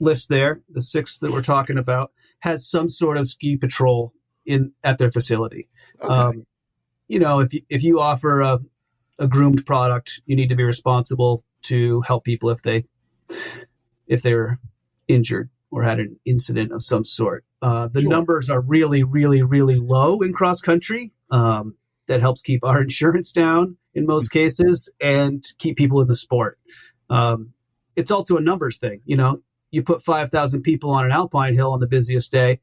list there, the 6 that we're talking about, has some sort of ski patrol at their facility. Okay. If you offer a groomed product, you need to be responsible to help people if they're injured or had an incident of some sort. The numbers are really, really, really low in cross country. That helps keep our insurance down in most cases and keep people in the sport. It's also a numbers thing. You put 5,000 people on an alpine hill on the busiest day,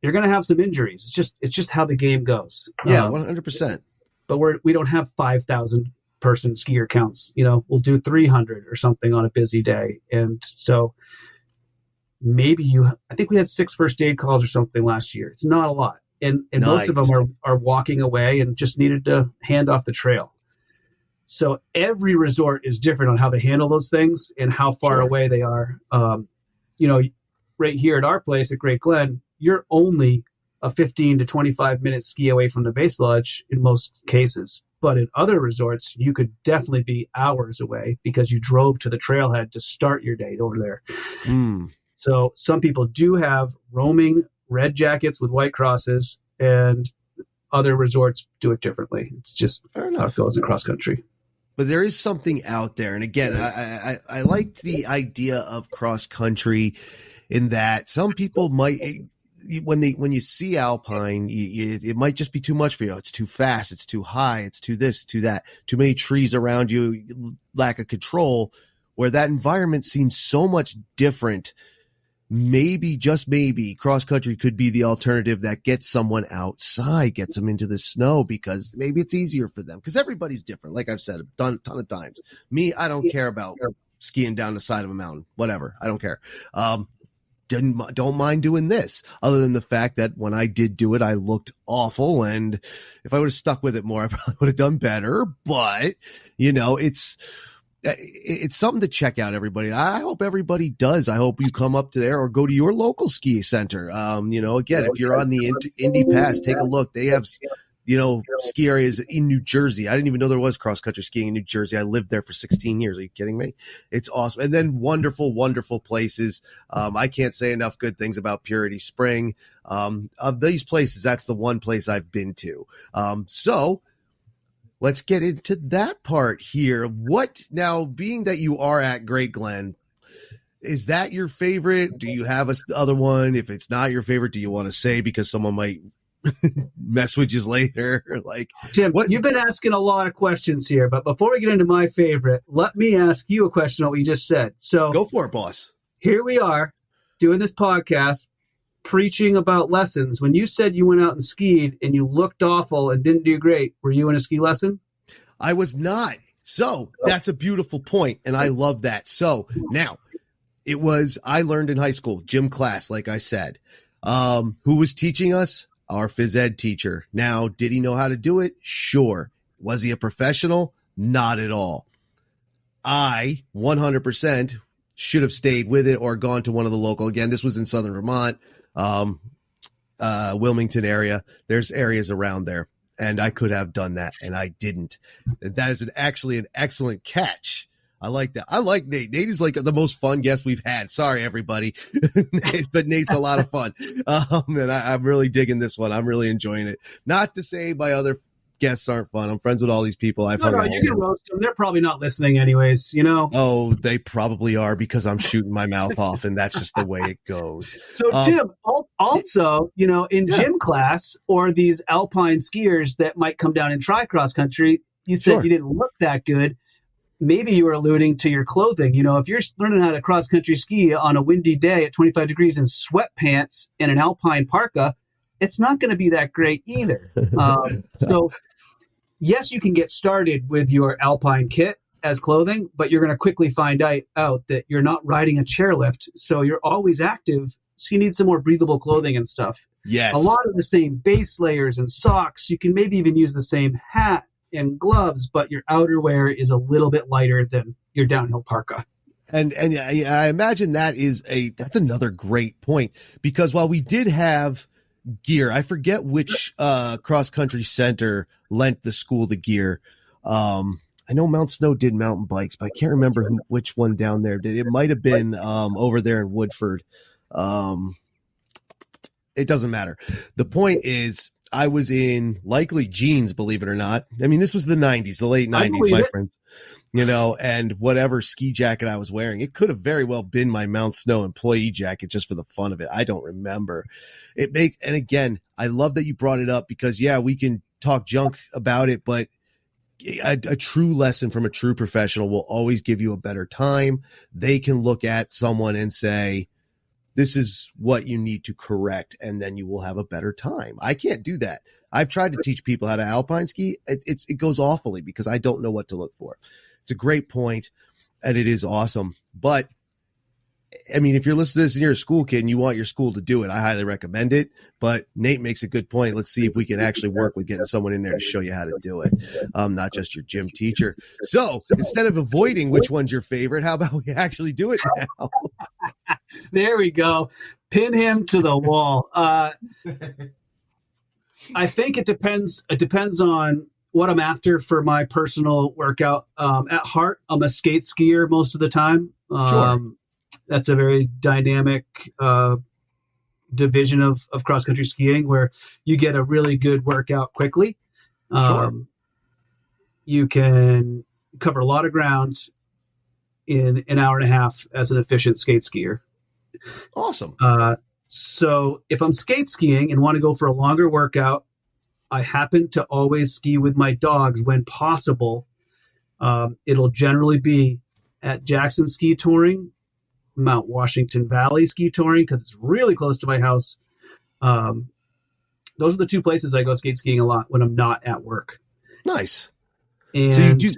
you're going to have some injuries. It's just how the game goes. Yeah, 100%. But we don't have 5,000 person skier counts. We'll do 300 or something on a busy day. And so maybe I think we had 6 first aid calls or something last year. It's not a lot. And nice. Most of them are walking away and just needed to hand off the trail. So every resort is different on how they handle those things and how far away they are. Right here at our place at Great Glen, you're only a 15 to 25 minute ski away from the base lodge in most cases. But in other resorts, you could definitely be hours away because you drove to the trailhead to start your day over there. So some people do have roaming red jackets with white crosses, and other resorts do it differently. It's just how it goes in cross country. But there is something out there. And again, I like the idea of cross country in that some people might, when you see alpine, it might just be too much for you. It's too fast. It's too high. It's too this, too that, too many trees around you, lack of control, where that environment seems so much different. Maybe, just maybe, cross country could be the alternative that gets someone outside, gets them into the snow, because maybe it's easier for them. Because everybody's different. Like I've said a ton of times. Me, I don't care about skiing down the side of a mountain. Whatever. I don't care. Don't mind doing this, other than the fact that when I did do it, I looked awful. And if I would have stuck with it more, I probably would have done better. But, it's something to check out, everybody. I hope everybody does. I hope you come up to there or go to your local ski center. Again, if you're on the Indy Pass, take a look. They have, ski areas in New Jersey. I didn't even know there was cross country skiing in New Jersey. I lived there for 16 years. Are you kidding me? It's awesome. And then wonderful, wonderful places. I can't say enough good things about Purity Spring. Of these places, that's the one place I've been to. So let's get into that part here. What now, being that you are at Great Glen, is that your favorite? Do you have other one? If it's not your favorite, do you want to say, because someone might mess with you later? Like, Tim, you've been asking a lot of questions here, but before we get into my favorite, let me ask you a question on what you just said. So go for it, boss. Here we are doing this podcast, preaching about lessons. When you said you went out and skied and you looked awful and didn't do great, were you in a ski lesson? I was not. So that's a beautiful point, and I love that. So now I learned in high school, gym class, like I said. Who was teaching us? Our phys ed teacher. Now, did he know how to do it? Sure. Was he a professional? Not at all. I 100% should have stayed with it or gone to one of the local. Again, this was in Southern Vermont, Wilmington area. There's areas around there, and I could have done that, and I didn't. That is actually an excellent catch. I like that. I like Nate. Nate is like the most fun guest we've had. Sorry, everybody, but Nate's a lot of fun, and I'm really digging this one. I'm really enjoying it. Not to say my other guests aren't fun. I'm friends with all these people. You can roast them. They're probably not listening anyways, Oh, they probably are, because I'm shooting my mouth off, and that's just the way it goes. So, Tim, also, in gym class or these alpine skiers that might come down and try cross country, you said you didn't look that good. maybe you were alluding to your clothing. You know, if you're learning how to cross country ski on a windy day at 25 degrees in sweatpants and an alpine parka, it's not going to be that great either. So yes, you can get started with your alpine kit as clothing, but you're going to quickly find out that you're not riding a chairlift. So you're always active. So you need some more breathable clothing and stuff. Yes. A lot of the same base layers and socks. You can maybe even use the same hat and gloves, but your outerwear is a little bit lighter than your downhill parka. And I imagine that's another great point, because while we did have gear, I forget which cross country center lent the school the gear. I know Mount Snow did mountain bikes, but I can't remember which one down there did. It might have been over there in Woodford. It doesn't matter. The point is, I was in likely jeans, believe it or not. I mean, this was the 90s, the late 90s, my friends. You know, and whatever ski jacket I was wearing, it could have very well been my Mount Snow employee jacket just for the fun of it. I don't remember. And again, I love that you brought it up, because yeah, we can talk junk about it, but a true lesson from a true professional will always give you a better time. They can look at someone and say, this is what you need to correct, and then you will have a better time. I can't do that. I've tried to teach people how to alpine ski. It goes awfully because I don't know what to look for. It's a great point, and it is awesome. But I mean, if you're listening to this and you're a school kid and you want your school to do it, I highly recommend it. But Nate makes a good point. Let's see if we can actually work with getting someone in there to show you how to do it, not just your gym teacher. So instead of avoiding which one's your favorite, how about we actually do it now? There we go. Pin him to the wall. I think it depends. It depends on what I'm after for my personal workout. At heart, I'm a skate skier most of the time. Sure. That's a very dynamic division of cross-country skiing where you get a really good workout quickly. Sure. You can cover a lot of ground in an hour and a half as an efficient skate skier. Awesome. So if I'm skate skiing and want to go for a longer workout, I happen to always ski with my dogs when possible. It'll generally be at Jackson Ski Touring, Mount Washington Valley Ski Touring, because it's really close to my house. Those are the two places I go skate skiing a lot when I'm not at work. Nice. And so you do.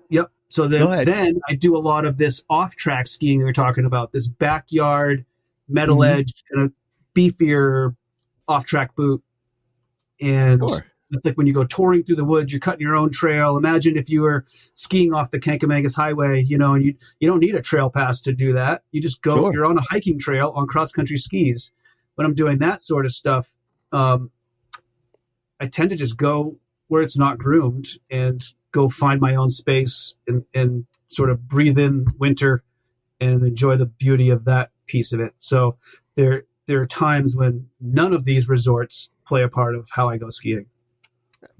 Yep. So then I do a lot of this off-track skiing we were talking about, this backyard, metal edge, kind of beefier off-track boot. And it's like when you go touring through the woods, you're cutting your own trail. Imagine if you were skiing off the Kankamangas Highway, you know, and you don't need a trail pass to do that. You just go, You're on a hiking trail on cross-country skis. When I'm doing that sort of stuff, I tend to just go where it's not groomed and go find my own space and sort of breathe in winter and enjoy the beauty of that piece of it. So there are times when none of these resorts play a part of how I go skiing.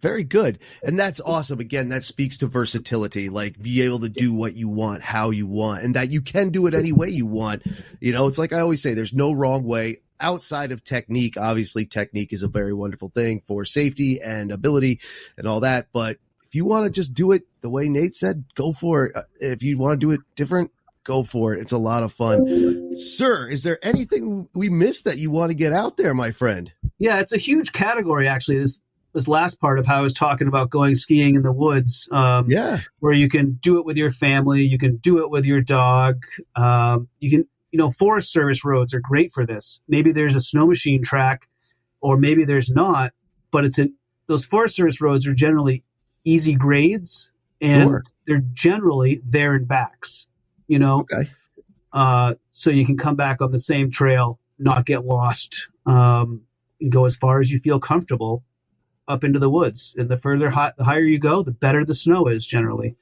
Very good. And that's awesome. Again, that speaks to versatility, like be able to do what you want, how you want, and that you can do it any way you want. You know, it's like I always say, there's no wrong way outside of technique. Obviously, technique is a very wonderful thing for safety and ability and all that. But if you want to just do it the way Nate said, go for it. If you want to do it different, go for it. It's a lot of fun. Sir, is there anything we missed that you want to get out there, my friend? Yeah, it's a huge category, actually, this last part of how I was talking about going skiing in the woods, where you can do it with your family, you can do it with your dog. You can, Forest Service roads are great for this. Maybe there's a snow machine track, or maybe there's not, but those Forest Service roads are generally easy grades, and they're generally there and backs, Okay. So you can come back on the same trail, not get lost, go as far as you feel comfortable up into the woods. And the higher you go, the better the snow is generally.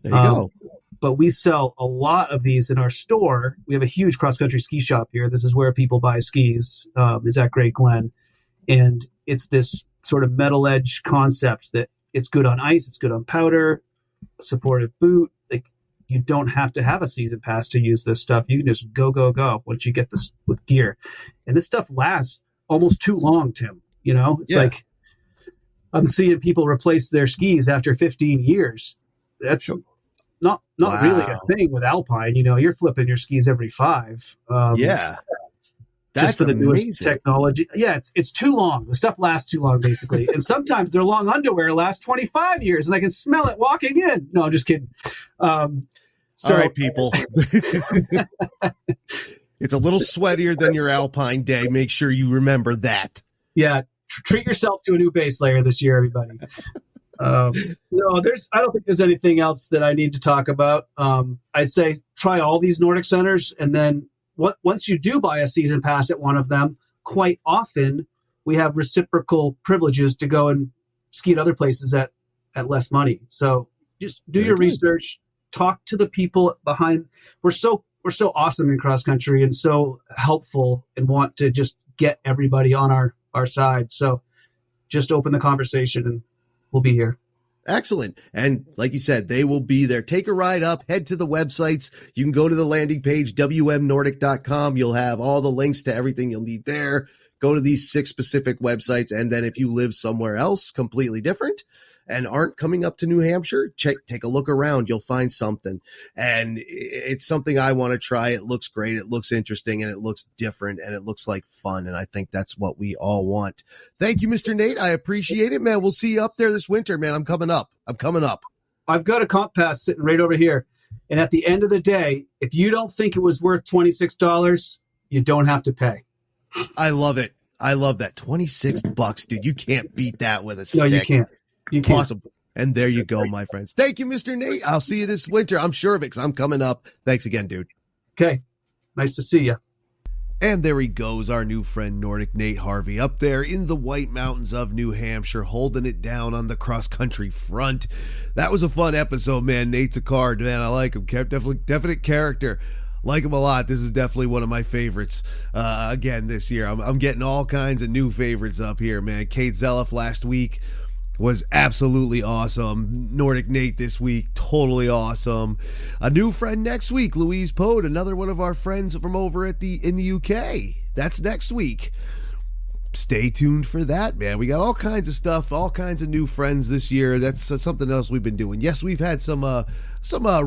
There you go. But we sell a lot of these in our store. We have a huge cross-country ski shop here. This is where people buy skis, is at Great Glen. And it's this sort of metal edge concept that it's good on ice, it's good on powder, a supportive boot. Like, you don't have to have a season pass to use this stuff. You can just go once you get this with gear. And this stuff lasts almost too long, Tim. It's like I'm seeing people replace their skis after 15 years. That's not really a Wow. thing with Alpine. You're flipping your skis every 5. Yeah. Just That's for the newest amazing. technology. Yeah, it's too long. The stuff lasts too long, basically. And sometimes their long underwear lasts 25 years, and I can smell it walking in. No, I'm just kidding. All right, people. It's a little sweatier than your Alpine day. Make sure you remember that. Yeah, treat yourself to a new base layer this year, everybody. No, I don't think there's anything else that I need to talk about. I'd say try all these Nordic centers, and then once you do buy a season pass at one of them, quite often we have reciprocal privileges to go and ski at other places at less money. So just do your research, talk to the people behind. We're so awesome in cross country and so helpful, and want to just get everybody on our side. So just open the conversation and we'll be here. Excellent. And like you said, they will be there. Take a ride up, head to the websites. You can go to the landing page, wmnordic.com. You'll have all the links to everything you'll need there. Go to these 6 specific websites. And then if you live somewhere else completely different and aren't coming up to New Hampshire, take a look around. You'll find something. And it's something I want to try. It looks great. It looks interesting, and it looks different, and it looks like fun. And I think that's what we all want. Thank you, Mr. Nate. I appreciate it, man. We'll see you up there this winter, man. I'm coming up. I've got a comp pass sitting right over here. And at the end of the day, if you don't think it was worth $26, you don't have to pay. I love it. I love that. $26, dude. You can't beat that with a stick. No, you can't. You can't. Awesome. And there you go, my friends. Thank you, Mr. Nate. I'll see you this winter. I'm sure of it, because I'm coming up. Thanks again, dude. Okay. Nice to see you. And there he goes, our new friend Nordic Nate Harvey, up there in the White Mountains of New Hampshire, holding it down on the cross-country front. That was a fun episode, man. Nate's a card, man. I like him. Definite character. Like him a lot. This is definitely one of my favorites again this year. I'm getting all kinds of new favorites up here, man. Kate Zelliff last week was absolutely awesome. Nordic Nate this week, totally awesome. A new friend next week, Louise Pode, another one of our friends from over in the UK. That's next week. Stay tuned for that, man. We got all kinds of stuff, all kinds of new friends this year. That's something else we've been doing. Yes, we've had some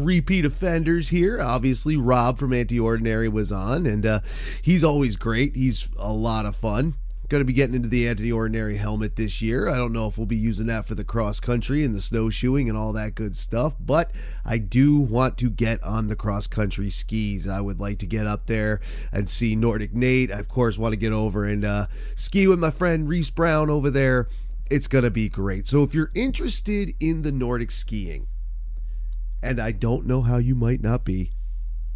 repeat offenders here. Obviously, Rob from Anti-Ordinary was on, and he's always great. He's a lot of fun. Going to be getting into the Anti-Ordinary helmet this year. I don't know if we'll be using that for the cross country and the snowshoeing and all that good stuff, but I do want to get on the cross country skis. I would like to get up there and see Nordic Nate. I, of course, want to get over and ski with my friend Reese Brown over there. It's going to be great. So if you're interested in the Nordic skiing, and I don't know how you might not be,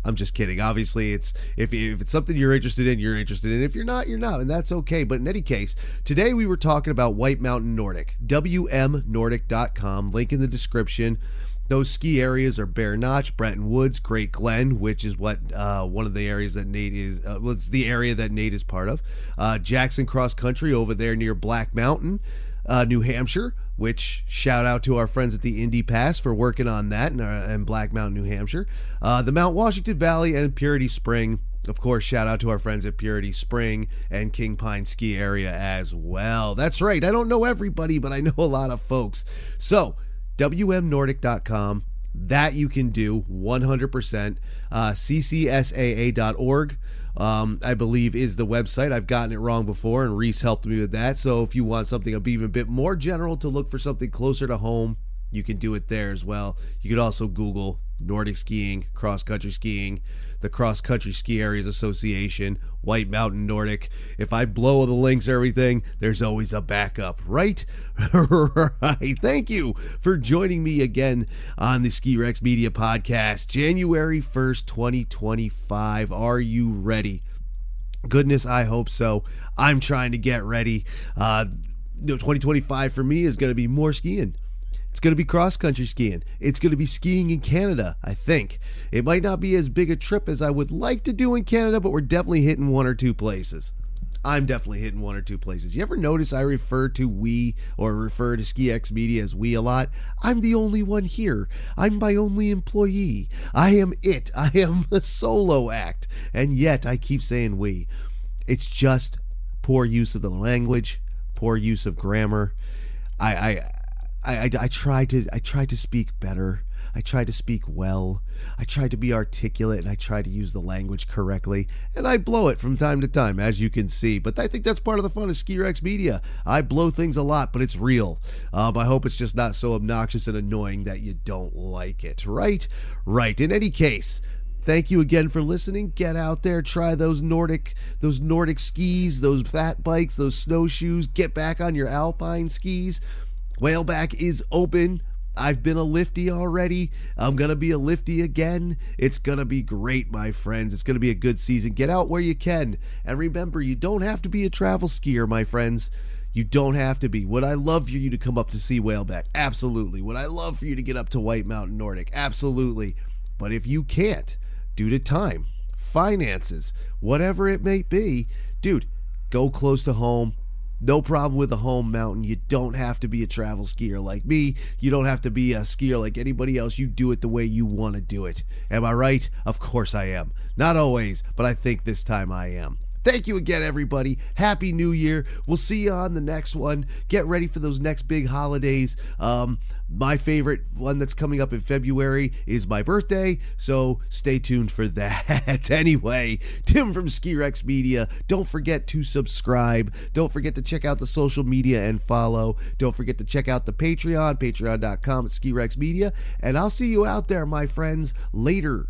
I'm just kidding. Obviously, it's if it's something you're interested in, you're interested in. If you're not, you're not, and that's okay. But in any case, today we were talking about White Mountain Nordic, wmnordic.com, link in the description. Those ski areas are Bear Notch, Bretton Woods, Great Glen, which is what one of the areas that Nate is, it's the area that Nate is part of. Jackson Cross Country over there near Black Mountain, New Hampshire, which shout out to our friends at the Indy Pass for working on that in Black Mountain, New Hampshire. The Mount Washington Valley and Purity Spring. Of course, shout out to our friends at Purity Spring and King Pine Ski Area as well. That's right. I don't know everybody, but I know a lot of folks. So, wmnordic.com. That you can do 100%. ccsaa.org. I believe is the website. I've gotten it wrong before, and Reese helped me with that. So if you want something even a bit more general to look for something closer to home, you can do it there as well. You could also Google Nordic skiing, cross-country skiing, the Cross Country Ski Areas Association, White Mountain Nordic. If I blow the links, everything, there's always a backup, right? Right. Thank you for joining me again on the Ski Rex Media Podcast, January 1st, 2025. Are you ready? Goodness, I hope so. I'm trying to get ready. 2025 for me is going to be more skiing. It's going to be cross-country skiing. It's going to be skiing in Canada, I think. It might not be as big a trip as I would like to do in Canada, but we're definitely hitting one or two places. I'm definitely hitting one or two places. You ever notice I refer to we or refer to Ski X Media as we a lot? I'm the only one here. I'm my only employee. I am it. I am a solo act. And yet I keep saying we. It's just poor use of the language, poor use of grammar. I try to speak better. I try to speak well. I try to be articulate, and I try to use the language correctly. And I blow it from time to time, as you can see. But I think that's part of the fun of Ski Rex Media. I blow things a lot, but it's real. I hope it's just not so obnoxious and annoying that you don't like it, right? Right. In any case, thank you again for listening. Get out there, try those Nordic skis, those fat bikes, those snowshoes. Get back on your alpine skis. Whaleback is open. I've been a lifty already. I'm going to be a lifty again. It's going to be great, my friends. It's going to be a good season. Get out where you can. And remember, you don't have to be a travel skier, my friends. You don't have to be. Would I love for you to come up to see Whaleback? Absolutely. Would I love for you to get up to White Mountain Nordic? Absolutely. But if you can't, due to time, finances, whatever it may be, dude, go close to home. No problem with a home mountain. You don't have to be a travel skier like me. You don't have to be a skier like anybody else. You do it the way you want to do it. Am I right? Of course I am. Not always, but I think this time I am. Thank you again, everybody. Happy New Year. We'll see you on the next one. Get ready for those next big holidays. My favorite one that's coming up in February is my birthday, so stay tuned for that. Anyway, Tim from Ski Rex Media. Don't forget to subscribe. Don't forget to check out the social media and follow. Don't forget to check out the Patreon, patreon.com/Ski Rex Media. And I'll see you out there, my friends, later.